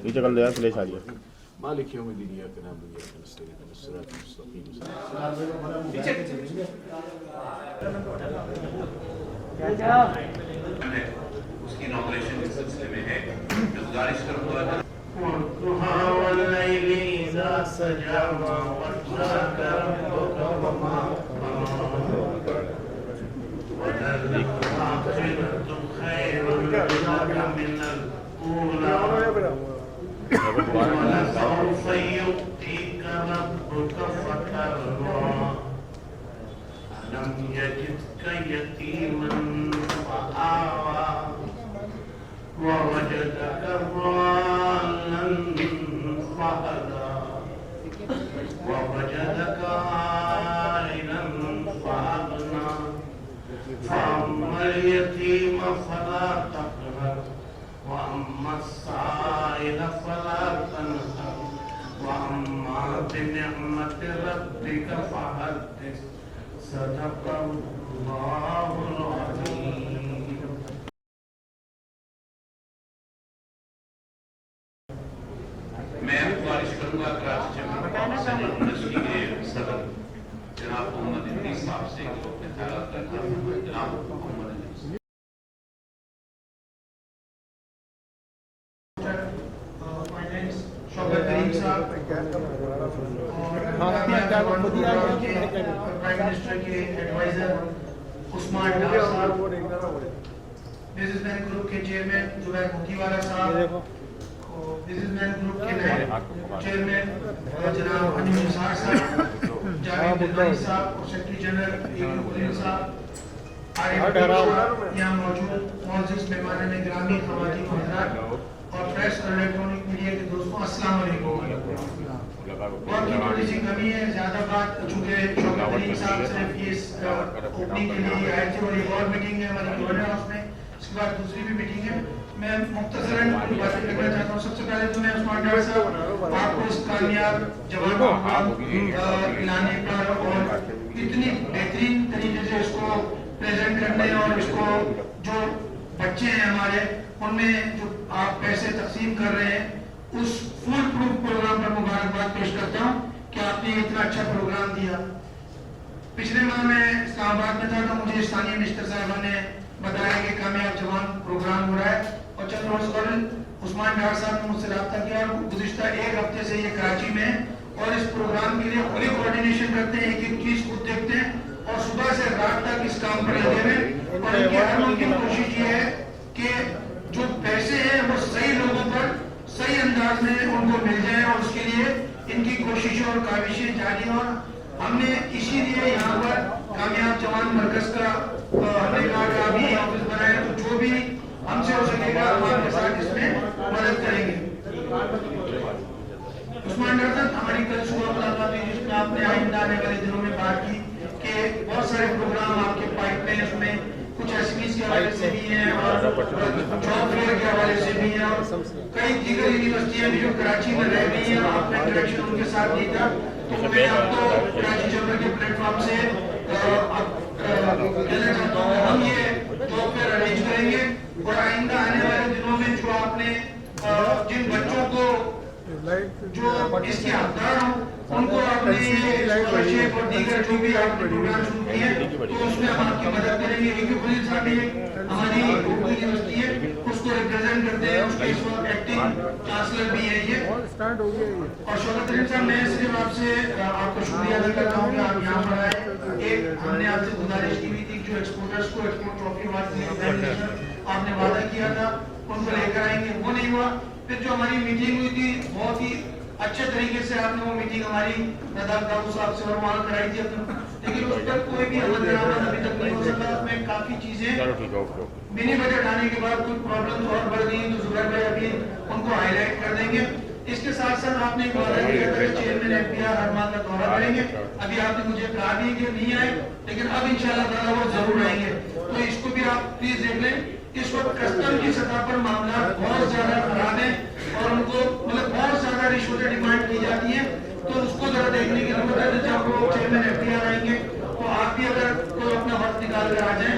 نیچے کر لیا پلیس آ رہی ہے مالک یوم الدین ایاک نعبد و ایاک نستعین اهدنا الصراط المستقیم اس کی انوگریشن کے سلسلے میں ہے جو گزارش کروں گا وَلَسَوْفَ يُؤْتِيكَ رَبُّكَ فَتَرْضَىٰ أَلَمْ يَجِدْكَ يَتِيمًا فَآوَىٰ وَوَجَدَكَ ضَالًّا فَهَدَىٰ وَوَجَدَكَ عَائِلًا فَأَغْنَىٰ فَأَمَّا الْيَتِيمَ فَلَا تَقْهَرْ وَأَمَّا السَّائِلَ فَلَا تَنْهَرْ وَأَمَّا بِنِعْمَةِ رَبِّكَ فَحَدِّثْ صدق اللہ العظیم. میں گزارش کروں گا کراچی چیمبر سینٹ یونیورسٹی کے صدر جناب محمد ادریس صاحب سے جو اپنے خیالات کا اظہار فرمائیں. جناب محمد ادریس. شوکت کریم صاحب اور پرائم منسٹر کے ایڈوائزر عثمان ڈار صاحب، بزنس مین گروپ کے چیئرمین زبیر مکی والا صاحب، بزنس مین گروپ کے نئے چیئرمین جناب انیل نثار صاحب، جاوید دلوانی صاحب اور سیکرٹری جنرل خلیل صاحب، یہاں موجود معزز مہمان گرامی خواتین و حضرات اور پریس اور الیکٹرانک میڈیا کے دوستوں، السلام علیکم. بہت کی تھوڑی سی کمی ہے، زیادہ بات چونکہ شوکت کریم صاحب صرف یہ اوپننگ کے لیے آئے تھے اور ایک اور میٹنگ ہے ہماری گورنر ہاؤس میں، اس کے بعد دوسری بھی میٹنگ ہے. میں مختصراً کچھ باتیں کرنا چاہتا ہوں. سب سے پہلے تو میں عثمان ڈار صاحب آپ کو اس کامیاب جوان لانے پر اور اتنی بہترین طریقے سے اس کو پریزنٹ کرنے اور اس کو جو بچے ہیں ہمارے ان میں جو آپ پیسے تقسیم کر رہے ہیں اس فل پروف پروگرام پر مبارکباد پیش کرتا ہوں کہ آپ نے اتنا اچھا پروگرام دیا. پچھلے ماہ میں اسلام آباد میں تھا تو مجھے ثانیہ مشتر صاحبہ نے بتایا کہ کامیاب جوان پروگرام ہو رہا ہے اور چند روز قبل عثمان ڈار صاحب نے مجھ سے رابطہ کیا اور گزشتہ ایک ہفتے سے یہ کراچی میں ہیں اور اس پروگرام کے لیے پوری کوارڈینیشن کرتے ہیں، ایک ایک چیز خود دیکھتے ہیں اور صبح سے رات تک اس کام پر لگے ہوئے اور ان کی ہر ممکن کوشش یہ ہے کہ جو پیسے ہیں وہ صحیح لوگوں پر صحیح انداز میں ان کو مل جائے اور اس کے لیے ان کی کوششیں اور کاوشیں جاری ہیں. اور ہم نے اسی لیے یہاں پر کامیاب جوان مرکز کا ہم نے کہا کہ ابھی آفس بنایا تو جو بھی ہم سے ہو سکے گا ہم آپ کے ساتھ اس میں مدد کریں گے. عثمان ڈار صاحب ہماری کل صبح ملاقات ہوئی جس میں آپ نے آئندہ آنے والے دنوں میں بات کی کہ بہت سارے پروگرام آپ کے پائپ میں ہیں، اس میں کچھ ایس پی کے حوالے سے بھی ہیں اور جاب فیئر کے حوالے سے بھی ہیں اور کئی دیگر یونیورسٹیاں بھی جو کراچی میں رہ گئی ہیں. آپ نے انٹریکشن ان کے ساتھ نہیں تھا تو میں آپ کو کراچی چیمبر کے پلیٹ فارم سے کہنا چاہتا ہوں ہم یہ جاب فیئر ارینج کریں گے اور آئندہ آنے والے دنوں میں جو آپ نے جن بچوں کو جو اس کے حقدار ہوں ان کو آپ نے اسکالرشپ اور دیگر جو بھی آپ نے پروگرام شروع کیے تو اس میں ہم آپ کی مدد کریں گے. کیونکہ خلیل صاحب بھی ہماری یونیورسٹی ہے اس کو ریپرزینٹ کرتے ہیں، اس کے اس وقت ایکٹنگ چانسلر بھی ہے یہ. اور شوکت کریم صاحب میں صرف آپ سے آپ کو شکریہ ادا کرتا ہوں کہ آپ یہاں پر آئے. ایک ہم نے آپ سے گزارش کی ہوئی تھی جو ایکسپورٹرز کو ایکسپورٹ ٹرافی آپ نے وعدہ کیا تھا ان کو لے کر آئیں گے، وہ نہیں ہوا. پھر جو ہماری میٹنگ ہوئی تھی بہت ہی اچھے طریقے سے آپ نے وہ میٹنگ ہماری نداب داؤد صاحب سے اور وہاں کرائی تھی لیکن اس پر کوئی بھی عمل درآمد ابھی تک نہیں ہو سکا. اس میں کافی چیزیں منی بجٹ آنے کے بعد کچھ پرابلمز اور بڑھ گئی تو زبیر بھائی ابھی ان کو ہائی لائٹ کر دیں گے. اس کے ساتھ ساتھ آپ نے ایک وعدہ کیا تھا کہ چیئرمین ایف پی آر ہر ماہ کا دورہ کریں گے. ابھی آپ نے مجھے کہا بھی کہ نہیں آئے لیکن اب انشاءاللہ تعالیٰ وہ ضرور آئیں گے. تو اس کو بھی آپ پلیز دیکھ لیں. اس وقت کسٹم کی سطح پر معاملات بہت زیادہ خراب ہیں اور ان کو بہت زیادہ رشوتیں ڈیمانڈ کی جاتی ہیں تو اس کو ذرا دیکھنے کی ضرورت ہے. جب وہ چیئرمین ایف پی آر آئیں گے تو آپ بھی اگر کوئی اپنا وقت نکال کر آ جائیں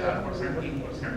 4% 3%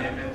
IMF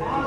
5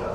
10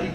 1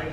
IT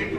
8 to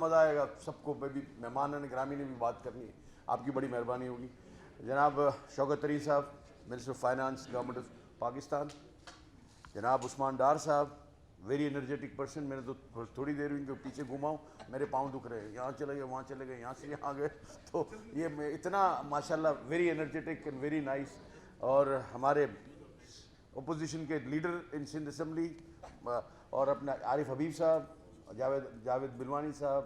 مزہ آئے گا سب کو. میں بھی مہمان گرامی نے بھی بات کرنی ہے, آپ کی بڑی مہربانی ہوگی. جناب شوکت طری صاحب, minister of finance, government of Pakistan. جناب عثمان ڈار صاحب, ویری انرجیٹک پرسن. میں نے تو تھوڑی دیر ہوئی کہ پیچھے گھوما ہوں, میرے پاؤں دکھ رہے ہیں, یہاں چلے گئے, وہاں چلے گئے, یہاں سے یہاں گئے. تو یہ اتنا ماشاءاللہ very energetic and very nice. اور ہمارے اپوزیشن کے لیڈر ان سندھ اسمبلی, اور اپنا عارف حبیب صاحب, جاوید بلوانی صاحب,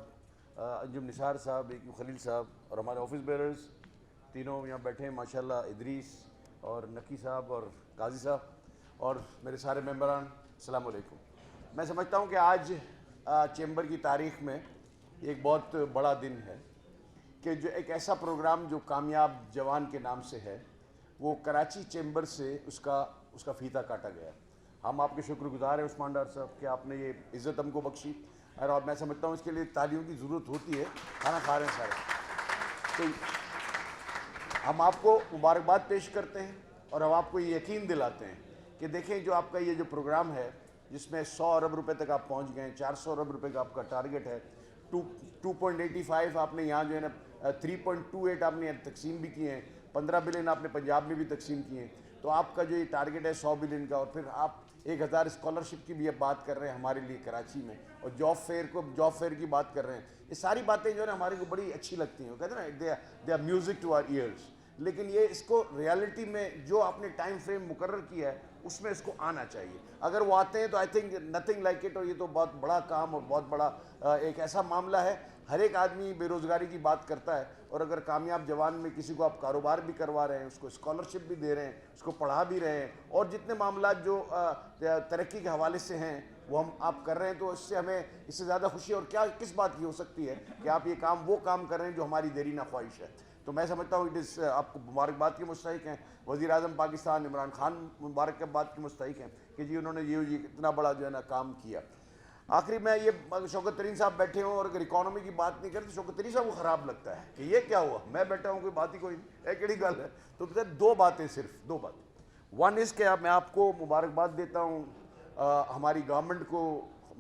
انجم نثار صاحب, خلیل صاحب, اور ہمارے آفس بیئرز تینوں یہاں بیٹھے ہیں ماشاءاللہ, ادریس اور نقی صاحب اور قاضی صاحب, اور میرے سارے ممبران, السلام علیکم. میں سمجھتا ہوں کہ آج چیمبر کی تاریخ میں ایک بہت بڑا دن ہے کہ جو ایک ایسا پروگرام جو کامیاب جوان کے نام سے ہے, وہ کراچی چیمبر سے اس کا فیتہ کاٹا گیا. ہم آپ کے شکر گزار ہیں عثمان ڈار صاحب کہ آپ نے یہ عزت ہم کو بخشی, اور میں سمجھتا ہوں اس کے لیے تالیوں کی ضرورت ہوتی ہے. کھانا کھا رہے ہیں سارے, تو ہم آپ کو مبارکباد پیش کرتے ہیں, اور ہم آپ کو یہ یقین دلاتے ہیں کہ دیکھیں جو آپ کا یہ جو پروگرام ہے جس میں 100 ارب روپے تک آپ پہنچ گئے, 400 ارب روپے کا آپ کا ٹارگٹ ہے, 2.85 آپ نے یہاں جو ہے نا 3.28 آپ نے تقسیم بھی کیے ہیں, 15 بلین آپ نے پنجاب میں بھی تقسیم کیے ہیں. تو آپ کا جو یہ ٹارگٹ ہے 100 بلین کا, اور پھر آپ 1000 اسکالرشپ کی بھی اب بات کر رہے ہیں ہمارے لیے کراچی میں, اور جاب فیئر کی بات کر رہے ہیں. یہ ساری باتیں جو ہے نا ہمارے کو بڑی اچھی لگتی ہیں. وہ کہتے ہیں نا they are music to our ears. لیکن یہ اس کو ریالٹی میں جو آپ نے ٹائم فریم مقرر کیا ہے اس میں اس کو آنا چاہیے. اگر وہ آتے ہیں تو I think nothing like it. اور یہ تو بہت بڑا کام اور بہت بڑا ایک ایسا معاملہ ہے. ہر ایک آدمی بے روزگاری کی بات کرتا ہے, اور اگر کامیاب جوان میں کسی کو آپ کاروبار بھی کروا رہے ہیں, اس کو اسکالرشپ بھی دے رہے ہیں, اس کو پڑھا بھی رہے ہیں, اور جتنے معاملات جو ترقی کے حوالے سے ہیں وہ ہم آپ کر رہے ہیں, تو اس سے ہمیں اس سے زیادہ خوشی اور کیا کس بات کی ہو سکتی ہے کہ آپ یہ کام وہ کام کر رہے ہیں جو ہماری دیرینہ خواہش ہے. تو میں سمجھتا ہوں آپ کو مبارکباد کے مستحق ہیں. وزیر اعظم پاکستان عمران خان مبارکباد کے مستحق ہیں کہ جی انہوں نے یہ اتنا بڑا جو ہے نا کام کیا. آخری میں یہ شوکت طری صاحب بیٹھے ہوں, اور اگر اکانومی کی بات نہیں کرتے شوکت طری صاحب کو خراب لگتا ہے کہ یہ کیا ہوا, میں بیٹھا ہوں, کوئی بات ہی کوئی نہیں ہے, کیڑی گل ہے. تو کہتے ہیں 2 باتیں, صرف 2 باتیں. ون از کہ میں آپ کو مبارکباد دیتا ہوں ہماری گورنمنٹ کو,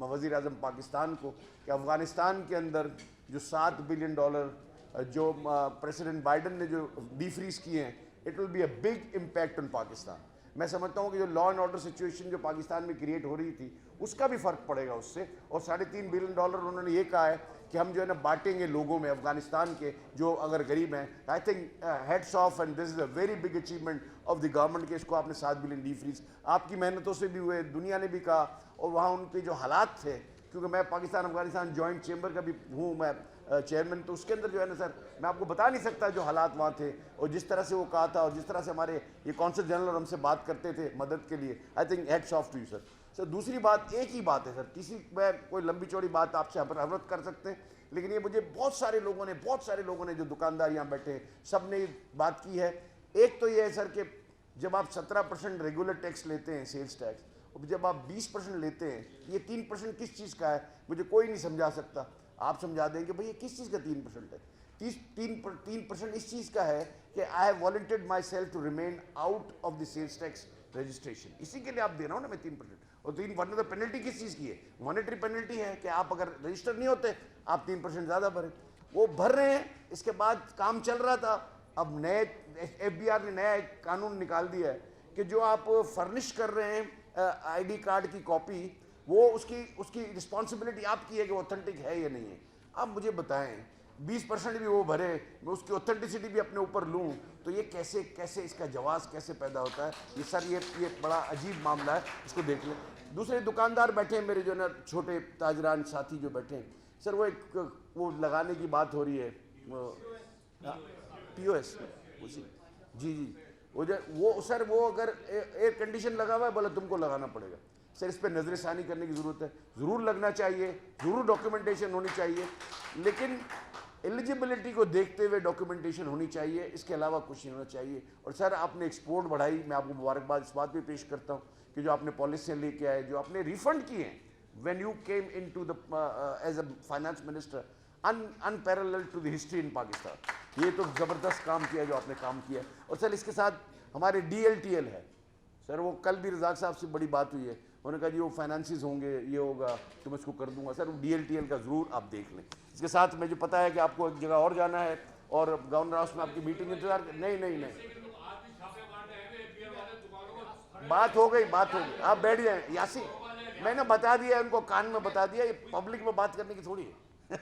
وزیر اعظم پاکستان کو, کہ افغانستان کے اندر جو $7 بلین جو پریزیڈنٹ بائیڈن نے جو ڈی فریز کیے ہیں, it will be a big impact on Pakistan. میں سمجھتا ہوں کہ جو لا اینڈ آرڈر سچویشن جو پاکستان میں کریٹ ہو رہی تھی اس کا بھی فرق پڑے گا اس سے. اور $3.5 بلین انہوں نے یہ کہا ہے کہ ہم جو ہے نا بانٹیں گے لوگوں میں, افغانستان کے جو اگر غریب ہیں. آئی think hats of, and this is a very big achievement of the government کہ اس کو آپ نے 7 بلین ڈی فریز آپ کی محنتوں سے بھی ہوئے, دنیا نے بھی کہا, اور وہاں ان کے جو حالات تھے, کیونکہ میں پاکستان افغانستان جوائنٹ چیمبر کا بھی ہوں میں چیئرمین, تو اس کے اندر جو ہے نا سر میں آپ کو بتا نہیں سکتا جو حالات وہاں تھے, اور جس طرح سے وہ کہا تھا, اور جس طرح سے ہمارے یہ کونسل جنرل ہم سے بات کرتے تھے مدد کے لیے. I think hats off to you sir. Sir دوسری بات ایک ہی بات ہے سر, کسی میں کوئی لمبی چوڑی بات آپ سے حضرت کر سکتے ہیں, لیکن یہ مجھے بہت سارے لوگوں نے جو دکاندار یہاں بیٹھے ہیں سب نے بات کی ہے. ایک تو یہ ہے سر کہ جب آپ 17% ریگولر ٹیکس لیتے ہیں, سیلز ٹیکس, اور جب آپ 20% لیتے ہیں, یہ 3% کس چیز کا ہے مجھے کوئی نہیں سمجھا سکتا. آپ سمجھا دیں کہ بھئی یہ کس چیز کا 3% ہے. 3% اس چیز کا ہے کہ I have volunteered myself to remain out of the sales tax registration. اسی کے لیے آپ دے رہا ہوں نا میں 3%. اور 3% پینلٹی کس چیز کی ہے, مانیٹری پینلٹی ہے کہ آپ اگر رجسٹر نہیں ہوتے آپ 3% زیادہ بھریں. وہ بھر رہے ہیں. اس کے بعد کام چل رہا تھا, اب نئے FBR نے نیا ایک قانون نکال دیا ہے کہ جو آپ فرنش کر رہے ہیں آئی ڈی کارڈ کی کاپی, وہ اس کی رسپانسبلٹی آپ کی ہے کہ وہ اوتھینٹک ہے یا نہیں ہے. آپ مجھے بتائیں 20% بھی وہ بھرے, میں اس کی اوتھینٹسٹی بھی اپنے اوپر لوں, تو یہ کیسے اس کا جواز کیسے پیدا ہوتا ہے. یہ سر یہ بڑا عجیب معاملہ ہے, اس کو دیکھ لیں. دوسرے دکاندار بیٹھے ہیں میرے جو نا چھوٹے تاجران ساتھی جو بیٹھے ہیں, سر وہ ایک وہ لگانے کی بات ہو رہی ہے, POS جی وہ سر وہ اگر ایئر کنڈیشن لگا ہوا ہے بولا تم کو لگانا پڑے گا. سر اس پہ نظر ثانی کرنے کی ضرورت ہے, ضرور لگنا چاہیے, ضرور ڈاکیومنٹیشن ہونی چاہیے, لیکن ایلیجیبلٹی کو دیکھتے ہوئے ڈاکیومنٹیشن ہونی چاہیے, اس کے علاوہ کچھ نہیں ہونا چاہیے. اور سر آپ نے ایکسپورٹ بڑھائی, میں آپ کو مبارکباد اس بات پہ پیش کرتا ہوں کہ جو آپ نے پالیسیاں لے کے آئے, جو آپ نے ریفنڈ کیے ہیں when you came into the as a finance minister, unparalleled to the history in Pakistan. یہ تو زبردست کام کیا جو آپ نے کام کیا. اور سر اس کے ساتھ ہمارے DLTL ہے سر, وہ کل بھی رزاق صاحب سے بڑی بات ہوئی ہے, انہوں نے کہا جی وہ فائنانسز ہوں گے, یہ ہوگا تو میں اس کو کر دوں گا. سر وہ DLTL کا ضرور آپ دیکھ لیں. اس کے ساتھ مجھے پتہ ہے کہ آپ کو ایک جگہ اور جانا ہے اور گورنر ہاؤس میں آپ کی میٹنگ انتظار نہیں بات ہو گئی آپ بیٹھ جائیں. یاسین میں نے بتا دیا ان کو کان میں بتا دیا, یہ پبلک میں بات کرنے کی تھوڑی ہے.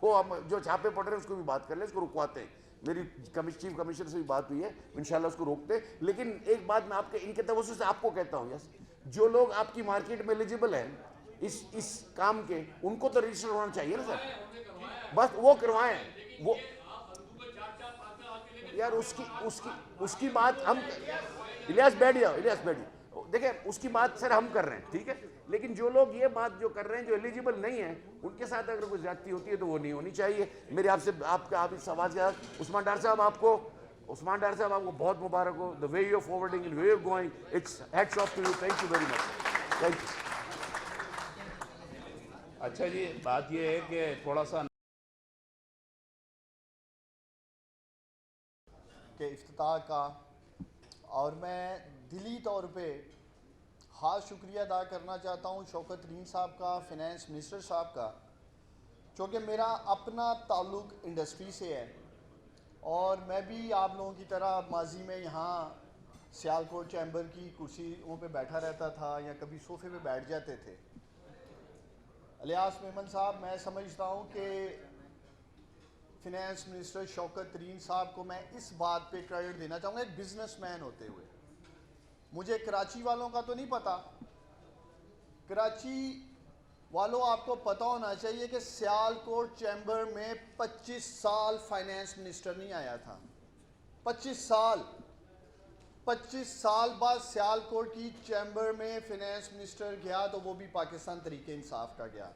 وہ ہم جو چھاپے پڑ رہے ہیں اس کو بھی بات کر لیں, اس کو رکواتے ہیں. میری چیف کمشنر سے بھی بات ہوئی ہے, انشاءاللہ اس کو روکتے ہیں. لیکن ایک بات میں آپ کے ان کے توسط سے آپ کو کہتا ہوں, جو لوگ آپ کی مارکیٹ میں ایلیجیبل ہیں اس کام کے, ان کو تو رجسٹر ہونا چاہیے نا سر, بس وہ کروائیں. وہ یار اس کی بات ہم الیاس بیٹھ جاؤ دیکھیں اس کی بات سر ہم کر رہے ہیں, ٹھیک ہے, لیکن جو لوگ یہ بات جو کر رہے ہیں جو ایلیجیبل نہیں ہیں ان کے ساتھ اگر کوئی زیادتی ہوتی ہے تو وہ نہیں ہونی چاہیے. میرے آپ کا اس سوال کے ساتھ عثمان ڈار صاحب آپ کو بہت مبارک ہو. the way you're forwarding and where you're going, it's hats off to you. Thank you very much. Thank you. اچھا جی, بات یہ ہے کہ تھوڑا سا کے افتتاح کا, اور میں دلی طور پہ خاص شکریہ ادا کرنا چاہتا ہوں شوکت ترین صاحب کا, فینانس منسٹر صاحب کا, چونکہ میرا اپنا تعلق انڈسٹری سے ہے اور میں بھی آپ لوگوں کی طرح ماضی میں یہاں سیالکوٹ چیمبر کی کرسیوں پہ بیٹھا رہتا تھا یا کبھی صوفے پہ بیٹھ جاتے تھے. الیاس میمن صاحب, میں سمجھتا ہوں کہ فینانس منسٹر شوکت ترین صاحب کو میں اس بات پہ کریڈٹ دینا چاہوں گا, ایک بزنس مین ہوتے ہوئے. مجھے کراچی والوں کا تو نہیں پتا, کراچی والوں آپ کو پتہ ہونا چاہیے کہ سیالکوٹ چیمبر میں 25 سال فائنانس منسٹر نہیں آیا تھا. 25 سال بعد سیالکوٹ کی چیمبر میں فینانس منسٹر گیا تو وہ بھی پاکستان تحریک انصاف کا گیا.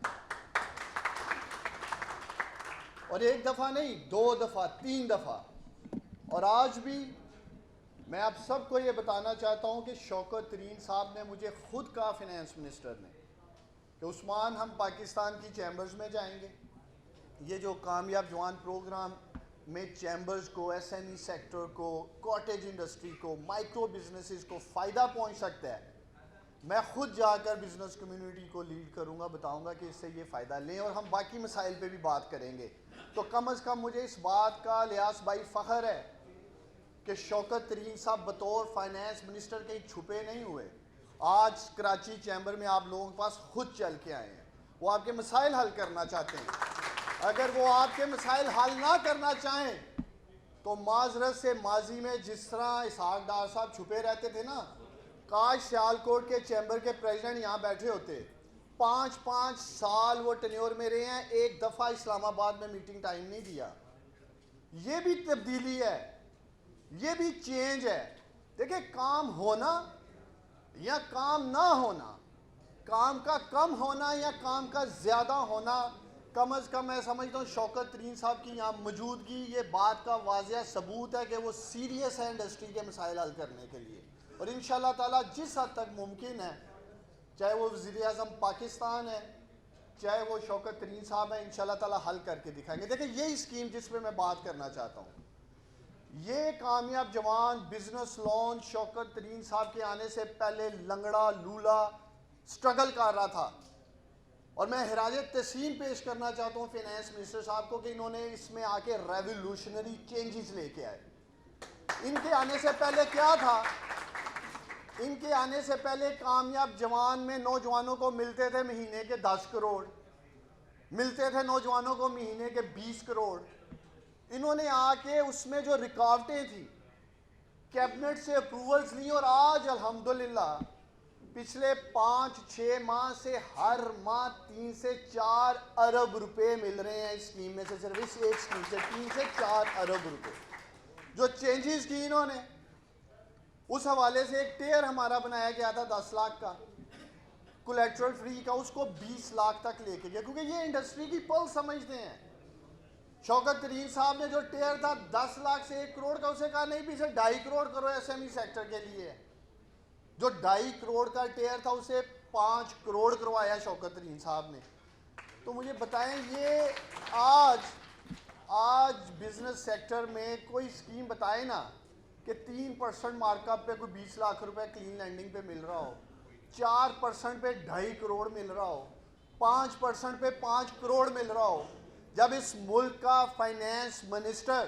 اور ایک دفعہ نہیں, 2 دفعہ, 3 دفعہ. اور آج بھی میں آپ سب کو یہ بتانا چاہتا ہوں کہ شوکت ترین صاحب نے مجھے خود کہا, فینانس منسٹر نے, کہ عثمان ہم پاکستان کی چیمبرز میں جائیں گے, یہ جو کامیاب جوان پروگرام میں چیمبرز کو, ایس ایم ای سیکٹر کو, کاٹیج انڈسٹری کو, مائکرو بزنسز کو فائدہ پہنچ سکتا ہے, میں خود جا کر بزنس کمیونٹی کو لیڈ کروں گا, بتاؤں گا کہ اس سے یہ فائدہ لیں, اور ہم باقی مسائل پہ بھی بات کریں گے. تو کم از کم مجھے اس بات کا الیاس بھائی فخر ہے کہ شوکت ترین صاحب بطور فائنانس منسٹر کہیں چھپے نہیں ہوئے, آج کراچی چیمبر میں آپ لوگوں کے پاس خود چل کے آئے ہیں. وہ آپ کے مسائل حل کرنا چاہتے ہیں. اگر وہ آپ کے مسائل حل نہ کرنا چاہیں تو معذرت سے ماضی میں جس طرح اسحاق ڈار صاحب چھپے رہتے تھے نا, کاش سیالکوٹ کے چیمبر کے پریزیڈنٹ یہاں بیٹھے ہوتے. 5 سال وہ ٹینیور میں رہے ہیں, ایک دفعہ اسلام آباد میں میٹنگ ٹائم نہیں دیا. یہ بھی تبدیلی ہے, یہ بھی چینج ہے. دیکھیں, کام ہونا یا کام نہ ہونا, کام کا کم ہونا یا کام کا زیادہ ہونا, کم از کم میں سمجھتا ہوں شوکت ترین صاحب کی یہاں موجودگی یہ بات کا واضح ثبوت ہے کہ وہ سیریس ہے انڈسٹری کے مسائل حل کرنے کے لیے. اور انشاءاللہ تعالیٰ جس حد تک ممکن ہے, چاہے وہ وزیر اعظم پاکستان ہے, چاہے وہ شوکت ترین صاحب ہیں, انشاءاللہ تعالیٰ حل کر کے دکھائیں گے. دیکھیں, یہ اسکیم جس پہ میں بات کرنا چاہتا ہوں, یہ کامیاب جوان بزنس لون شوکت ترین صاحب کے آنے سے پہلے لنگڑا لولا سٹرگل کر رہا تھا, اور میں خراج تحسین پیش کرنا چاہتا ہوں فینانس منسٹر صاحب کو کہ انہوں نے اس میں آ کے ریولیوشنری چینجز لے کے آئے. ان کے آنے سے پہلے کیا تھا, ان کے آنے سے پہلے کامیاب جوان میں نوجوانوں کو ملتے تھے مہینے کے 10 کروڑ, ملتے تھے نوجوانوں کو مہینے کے 20 کروڑ. انہوں نے آ کے اس میں جو رکاوٹیں تھیں کیبنٹ سے اپروولز لیں, اور آج الحمدللہ پچھلے 5-6 ماہ سے ہر ماہ 3 سے 4 ارب روپے مل رہے ہیں اس اسکیم میں سے, صرف اس ایک اسکیم سے 3 سے 4 ارب روپے. جو چینجز کی انہوں نے, اس حوالے سے ایک ٹیئر ہمارا بنایا گیا تھا 10 لاکھ کا کولیٹرل فری کا, اس کو 20 لاکھ تک لے کے گیا, کیونکہ یہ انڈسٹری کی پلس سمجھتے ہیں. شوکت ترین صاحب نے جو ٹیئر تھا 10 لاکھ سے 1 کروڑ کا, اسے کہا نہیں بھی اسے 2.5 کروڑ کرو ایس ایم ای سیکٹر کے لیے. جو 2.5 کروڑ کا ٹیئر تھا اسے 5 کروڑ کروایا شوکت ترین صاحب نے. تو مجھے بتائیں, یہ آج بزنس سیکٹر میں کوئی اسکیم بتائے نا کہ 3% مارک اپ پہ کوئی 20 لاکھ روپے کلین لینڈنگ پہ مل رہا ہو, 4% پہ 2.5 کروڑ مل رہا ہو, 5% پہ 5 کروڑ مل رہا ہو, جب اس ملک کا فائنانس منسٹر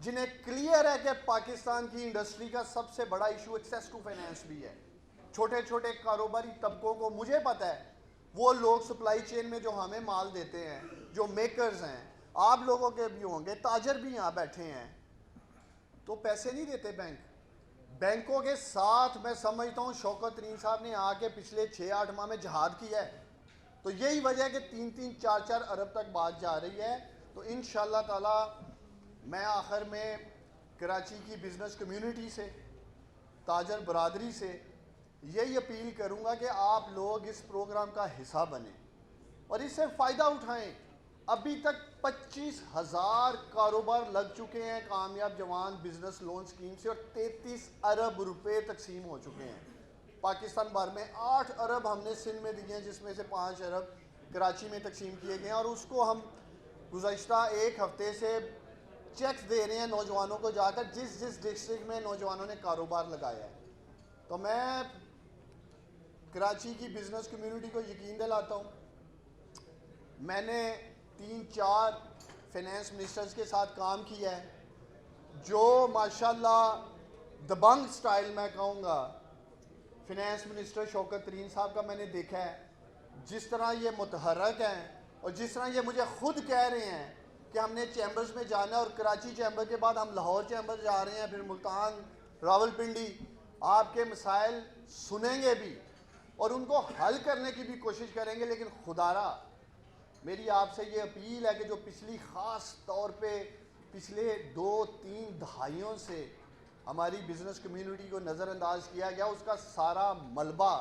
جنہیں کلیئر ہے کہ پاکستان کی انڈسٹری کا سب سے بڑا ایشو ایکسیس ٹو فائنانس بھی ہے، چھوٹے چھوٹے کاروباری طبقوں کو، مجھے پتہ ہے وہ لوگ سپلائی چین میں جو ہمیں مال دیتے ہیں، جو میکرز ہیں، آپ لوگوں کے بھی ہوں گے، تاجر بھی یہاں بیٹھے ہیں، تو پیسے نہیں دیتے بینکوں کے ساتھ میں سمجھتا ہوں شوکت ترین صاحب نے آ کے پچھلے 6-8 ماہ میں جہاد کیا ہے، تو یہی وجہ ہے کہ 3-3 4-4 ارب تک بات جا رہی ہے. تو انشاءاللہ تعالی میں آخر میں کراچی کی بزنس کمیونٹی سے، تاجر برادری سے یہی اپیل کروں گا کہ آپ لوگ اس پروگرام کا حصہ بنیں اور اس سے فائدہ اٹھائیں. ابھی تک 25,000 کاروبار لگ چکے ہیں کامیاب جوان بزنس لون سکیم سے، اور 33 ارب روپے تقسیم ہو چکے ہیں پاکستان بھر میں. 8 ارب ہم نے سندھ میں دیے ہیں، جس میں سے 5 ارب کراچی میں تقسیم کیے گئے ہیں، اور اس کو ہم گزشتہ 1 ہفتے سے چیکس دے رہے ہیں نوجوانوں کو جا کر جس ڈسٹرکٹ میں نوجوانوں نے کاروبار لگایا ہے. تو میں کراچی کی بزنس کمیونٹی کو یقین دلاتا ہوں، میں نے 3-4 فائنانس منسٹرز کے ساتھ کام کیا ہے جو ماشاءاللہ دبنگ سٹائل میں کہوں گا. فائنانس منسٹر شوکت ترین صاحب کا میں نے دیکھا ہے جس طرح یہ متحرک ہیں، اور جس طرح یہ مجھے خود کہہ رہے ہیں کہ ہم نے چیمبرز میں جانا ہے، اور کراچی چیمبر کے بعد ہم لاہور چیمبر جا رہے ہیں، پھر ملتان، راول پنڈی. آپ کے مسائل سنیں گے بھی اور ان کو حل کرنے کی بھی کوشش کریں گے. لیکن خدارا میری آپ سے یہ اپیل ہے کہ جو پچھلی خاص طور پہ پچھلے 2-3 دہائیوں سے ہماری بزنس کمیونٹی کو نظر انداز کیا گیا، اس کا سارا ملبہ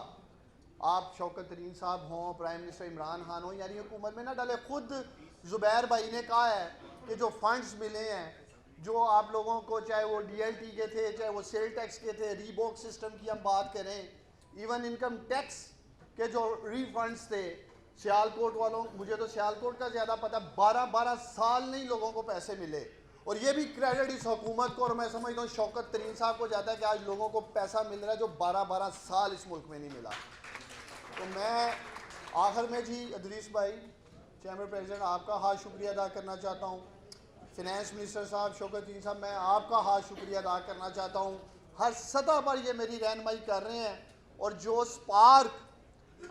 آپ شوکت ترین صاحب ہوں، پرائم منسٹر عمران خان ہوں، یعنی حکومت میں نہ ڈالے. خود زبیر بھائی نے کہا ہے کہ جو فنڈز ملے ہیں، جو آپ لوگوں کو، چاہے وہ ڈی ایل ٹی کے تھے، چاہے وہ سیل ٹیکس کے تھے، ریبوک سسٹم کی ہم بات کریں، ایون انکم ٹیکس کے جو ریفنڈز تھے سیالکوٹ والوں، مجھے تو سیالکوٹ کا زیادہ پتہ، 12 سال نہیں لوگوں کو پیسے ملے. اور یہ بھی کریڈٹ اس حکومت کو، اور میں سمجھتا ہوں شوکت ترین صاحب کو جاتا ہے کہ آج لوگوں کو پیسہ مل رہا ہے جو 12 سال اس ملک میں نہیں ملا. تو میں آخر میں جی ادریس بھائی چیمبر پریزیڈنٹ آپ کا خاص شکریہ ادا کرنا چاہتا ہوں. فائنانس منسٹر صاحب شوکت ترین صاحب میں آپ کا خاص شکریہ ادا کرنا چاہتا ہوں. ہر سطح پر یہ میری رہنمائی کر رہے ہیں، اور جو سپارک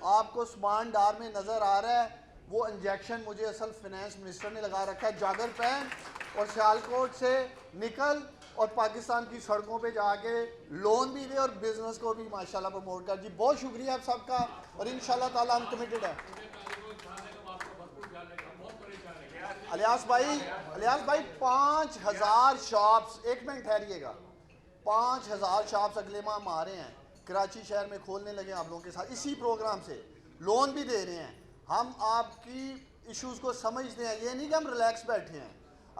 آپ کو عثمان ڈار میں نظر آ رہا ہے وہ انجیکشن مجھے اصل فائنانس منسٹر نے لگا رکھا ہے. جاگر پہن اور سیالکوٹ سے نکل اور پاکستان کی سڑکوں پہ جا کے لون بھی دے اور بزنس کو بھی ماشاءاللہ پروموٹ کر. جی بہت شکریہ آپ سب کا، اور انشاءاللہ تعالیٰ ہم کمیٹڈ ہیں. الیاس بھائی 5,000 شاپس، 1 منٹ ٹھہریے گا، 5,000 شاپس اگلے ماہ ہم آ رہے ہیں کراچی شہر میں کھولنے لگے آپ لوگوں کے ساتھ اسی پروگرام سے. لون بھی دے رہے ہیں. ہم آپ کی ایشوز کو سمجھتے ہیں، یہ نہیں کہ ہم ریلیکس بیٹھے ہیں.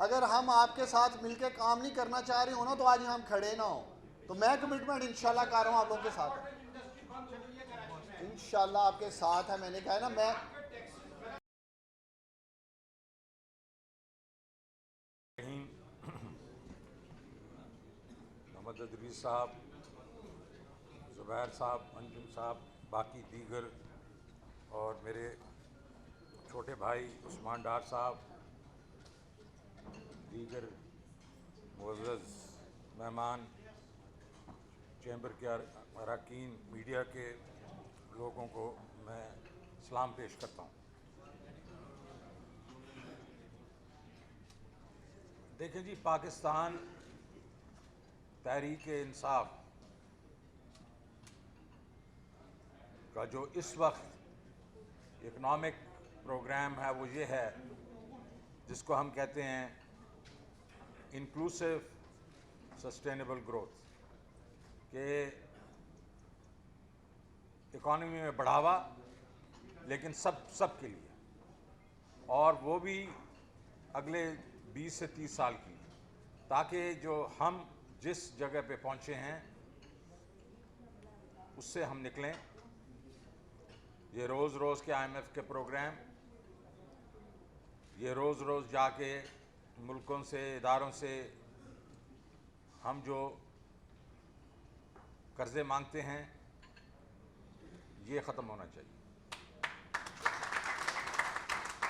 اگر ہم آپ کے ساتھ مل کے کام نہیں کرنا چاہ رہے ہوں نا تو آج ہم کھڑے نہ ہوں. تو میں کمٹمنٹ انشاءاللہ کر رہا ہوں آپ لوگوں کے ساتھ، انشاءاللہ آپ کے ساتھ ہے. میں نے کہا ہے نا، میں محمد ادریس صاحب، زبیر صاحب، انجم صاحب، باقی دیگر، اور میرے چھوٹے بھائی عثمان ڈار صاحب، دیگر معزز مہمان، چیمبر کے اراکین، میڈیا کے لوگوں کو میں سلام پیش کرتا ہوں. دیکھیں جی، پاکستان تحریک انصاف کا جو اس وقت اکنامک پروگرام ہے وہ یہ ہے جس کو ہم کہتے ہیں انکلوسیو سسٹینیبل گروتھ، کہ اکانومی میں بڑھاوا لیکن سب کے لیے، اور وہ بھی اگلے 20 سے 30 سال کی، تاکہ جو ہم جس جگہ پہ پہنچے ہیں اس سے ہم نکلیں. یہ روز کے IMF کے پروگرام، یہ روز جا کے ملکوں سے، اداروں سے ہم جو قرضے مانگتے ہیں، یہ ختم ہونا چاہیے.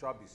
24।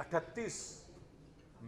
38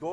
2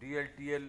DLTL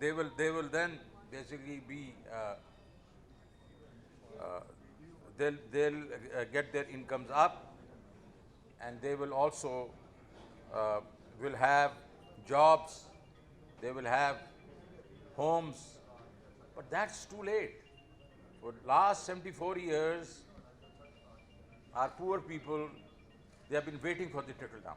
they will then basically be they'll get their incomes up and they will also will have jobs, they will have homes, but that's too late. For last 74 years our poor people, they have been waiting for the trickle down,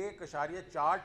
1.4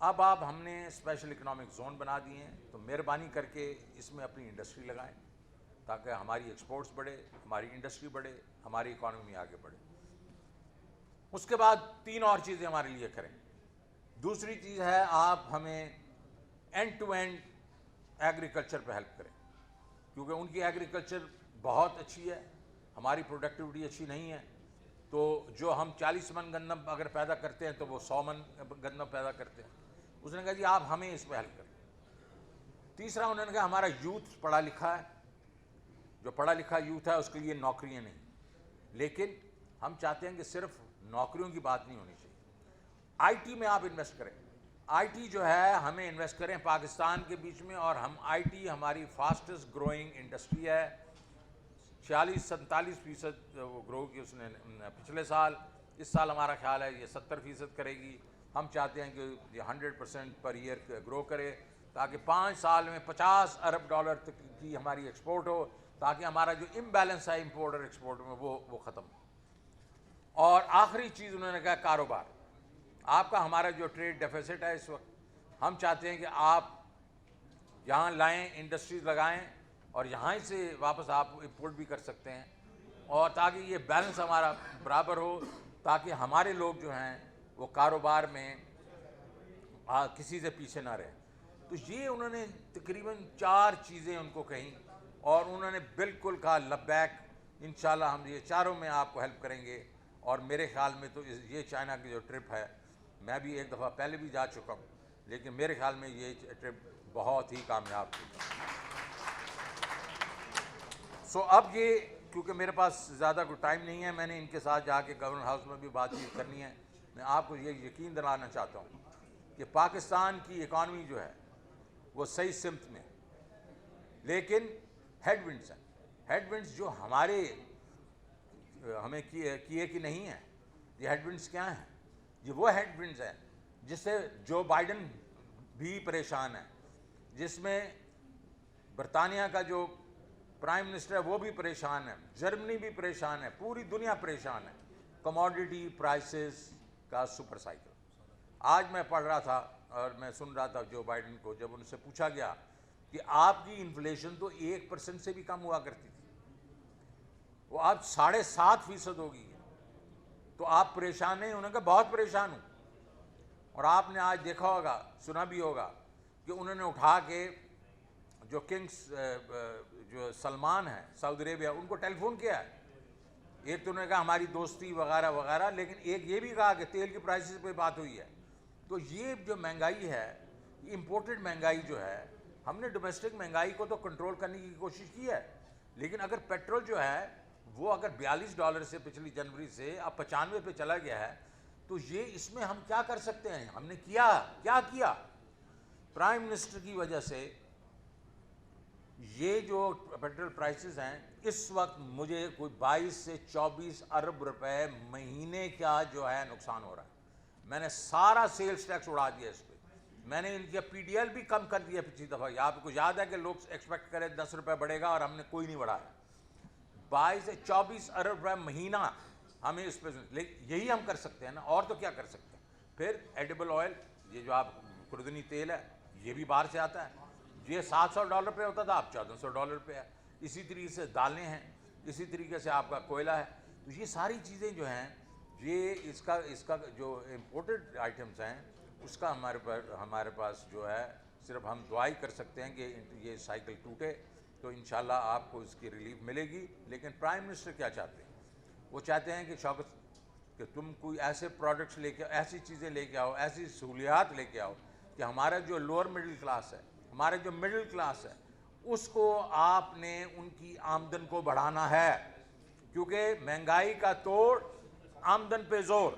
اب آپ ہم نے special economic zone بنا دیے ہیں، تو مہربانی کر کے اس میں اپنی انڈسٹری لگائیں تاکہ ہماری ایکسپورٹس بڑھے، ہماری انڈسٹری بڑھے، ہماری اکانومی آگے بڑھے۔ اس کے بعد 3 اور چیزیں ہمارے لیے کریں۔ دوسری چیز ہے آپ ہمیں اینڈ ٹو اینڈ ایگریکلچر پہ ہیلپ کریں، کیونکہ ان کی ایگریکلچر بہت اچھی ہے، ہماری پروڈکٹیوٹی اچھی نہیں ہے، تو جو ہم 40 من گندم اگر پیدا کرتے ہیں تو وہ 100 من گندم پیدا کرتے ہیں۔ اس نے کہا جی آپ ہمیں اس پہ ہیلپ کریں۔ تیسرا انہوں نے کہا ہمارا یوتھ پڑھا لکھا ہے، جو پڑھا لکھا یوتھ ہے اس کے لیے نوکریاں نہیں، لیکن ہم چاہتے ہیں کہ صرف نوکریوں کی بات نہیں ہونی چاہیے، آئی ٹی میں آپ انویسٹ کریں۔ آئی ٹی جو ہے ہمیں انویسٹ کریں پاکستان کے بیچ میں، اور ہم آئی ٹی ہماری فاسٹسٹ گروئنگ انڈسٹری ہے، 46-47% وہ گرو کی اس نے پچھلے سال، اس سال ہمارا خیال ہے یہ 70% کرے گی۔ ہم چاہتے ہیں کہ یہ 100% پر ایئر گرو کرے تاکہ 5 سال میں $50 ارب تک کی ہماری ایکسپورٹ ہو، تاکہ ہمارا جو امبیلنس ہے امپورٹ اور ایکسپورٹ میں وہ ختم ہو۔ اور آخری چیز انہوں نے کہا کاروبار، آپ کا ہمارا جو ٹریڈ ڈیفیسٹ ہے اس وقت، ہم چاہتے ہیں کہ آپ یہاں لائیں، انڈسٹریز لگائیں، اور یہاں سے واپس آپ امپورٹ بھی کر سکتے ہیں، اور تاکہ یہ بیلنس ہمارا برابر ہو، تاکہ ہمارے لوگ جو ہیں وہ کاروبار میں کسی سے پیچھے نہ رہیں۔ تو یہ انہوں نے تقریباً 4 چیزیں ان کو کہیں، اور انہوں نے بالکل کہا لبیک، انشاءاللہ ہم یہ چاروں میں آپ کو ہیلپ کریں گے۔ اور میرے خیال میں تو یہ چائنا کی جو ٹرپ ہے، میں بھی ایک دفعہ پہلے بھی جا چکا ہوں، لیکن میرے خیال میں یہ ٹرپ بہت ہی کامیاب تھی۔ سو اب یہ کیونکہ میرے پاس زیادہ کوئی ٹائم نہیں ہے، میں نے ان کے ساتھ جا کے گورنر ہاؤس میں بھی بات چیت کرنی ہے۔ میں آپ کو یہ یقین دلانا چاہتا ہوں کہ پاکستان کی اکانومی جو ہے وہ صحیح سمت میں، لیکن ہیڈ ونڈز ہیں، ہیڈ ونڈز جو ہمیں کیے کہ نہیں ہیں۔ یہ ہیڈ ونڈز کیا ہیں؟ یہ وہ ہیڈ ونڈز ہیں جس سے جو بائیڈن بھی پریشان ہے، جس میں برطانیہ کا جو پرائم منسٹر ہے وہ بھی پریشان ہے، جرمنی بھی پریشان ہے، پوری دنیا پریشان ہے۔ کموڈیٹی پرائسز کا سپر سائیکل۔ آج میں پڑھ رہا تھا اور میں سن رہا تھا جو بائیڈن کو، جب ان سے پوچھا گیا کہ آپ کی انفلیشن تو 1% سے بھی کم ہوا کرتی تھی، وہ اب 7.5% ہو گئی ہے، تو آپ پریشان ہیں؟ انہوں نے کہا بہت پریشان ہوں۔ اور آپ نے آج دیکھا ہوگا، سنا بھی ہوگا کہ انہوں نے اٹھا کے جو جو سلمان ہیں سعودی عربیہ، ان کو ٹیلی فون کیا ہے۔ ایک تو انہوں نے کہا ہماری دوستی وغیرہ وغیرہ، لیکن ایک یہ بھی کہا کہ تیل کی پرائسز پہ بات ہوئی ہے۔ تو یہ جو مہنگائی ہے، یہ امپورٹڈ مہنگائی جو ہے، ہم نے ڈومیسٹک مہنگائی کو تو کنٹرول کرنے کی کوشش کی ہے، لیکن اگر پیٹرول جو ہے وہ اگر $42 سے پچھلی جنوری سے اب 95 پہ چلا گیا ہے، تو یہ اس میں ہم کیا کر سکتے ہیں؟ ہم نے کیا کیا؟ پرائم منسٹر کی وجہ سے یہ جو پیٹرول پرائسز ہیں اس وقت مجھے کوئی 22 سے 24 ارب روپے مہینے کا جو ہے نقصان ہو رہا ہے۔ میں نے سارا سیلز ٹیکس اڑا دیا اس پہ، میں نے ان کی پی ڈی ایل بھی کم کر دیا پچھلی دفعہ۔ آپ کو یاد ہے کہ لوگ ایکسپیکٹ کرے 10 روپے بڑھے گا اور ہم نے کوئی نہیں بڑھایا۔ 22 سے 24 ارب روپے مہینہ ہمیں اس پہ، یہی ہم کر سکتے ہیں نا، اور تو کیا کر سکتے ہیں؟ پھر ایڈیبل آئل، یہ جو آپ خوردنی تیل ہے، یہ بھی باہر سے آتا ہے، یہ $700 پہ ہوتا تھا، اب $1400 پہ ہے۔ اسی طریقے سے دالیں ہیں، اسی طریقے سے آپ کا کوئلہ ہے۔ تو یہ ساری چیزیں جو ہیں، یہ اس کا جو امپورٹڈ آئٹمس ہیں، اس کا ہمارے پاس جو ہے صرف ہم دعائی کر سکتے ہیں کہ یہ سائیکل ٹوٹے، تو انشاءاللہ آپ کو اس کی ریلیف ملے گی۔ لیکن پرائم منسٹر کیا چاہتے ہیں؟ وہ چاہتے ہیں کہ شوکت کہ تم کوئی ایسے پروڈکٹس لے کے، ایسی چیزیں لے کے آؤ، ایسی سہولیات لے کے آؤ کہ ہمارا جو لوور مڈل کلاس ہے، ہمارے جو مڈل کلاس ہے، اس کو آپ نے ان کی آمدن کو بڑھانا ہے، کیونکہ مہنگائی کا توڑ آمدن پہ زور،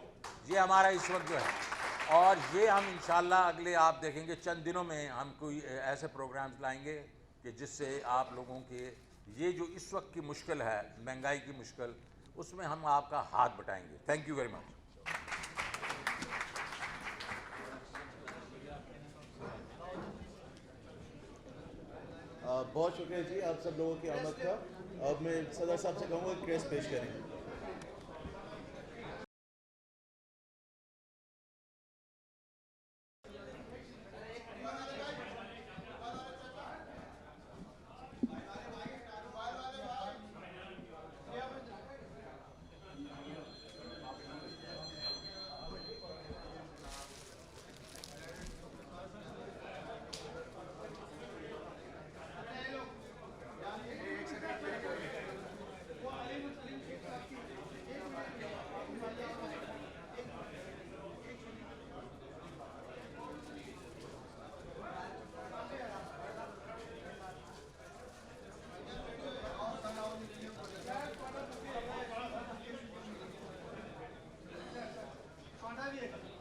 یہ ہمارا اس وقت جو ہے۔ اور یہ ہم انشاءاللہ اگلے آپ دیکھیں گے چند دنوں میں ہم کوئی ایسے پروگرامز لائیں گے کہ جس سے آپ لوگوں کے یہ جو اس وقت کی مشکل ہے، مہنگائی کی مشکل، اس میں ہم آپ کا ہاتھ بٹائیں گے۔ Thank you very much. بہت شکریہ جی آپ سب لوگوں کی آمد کا۔ اب میں صدر صاحب سے کہوں گا کہ کیس پیش کریں۔ لیے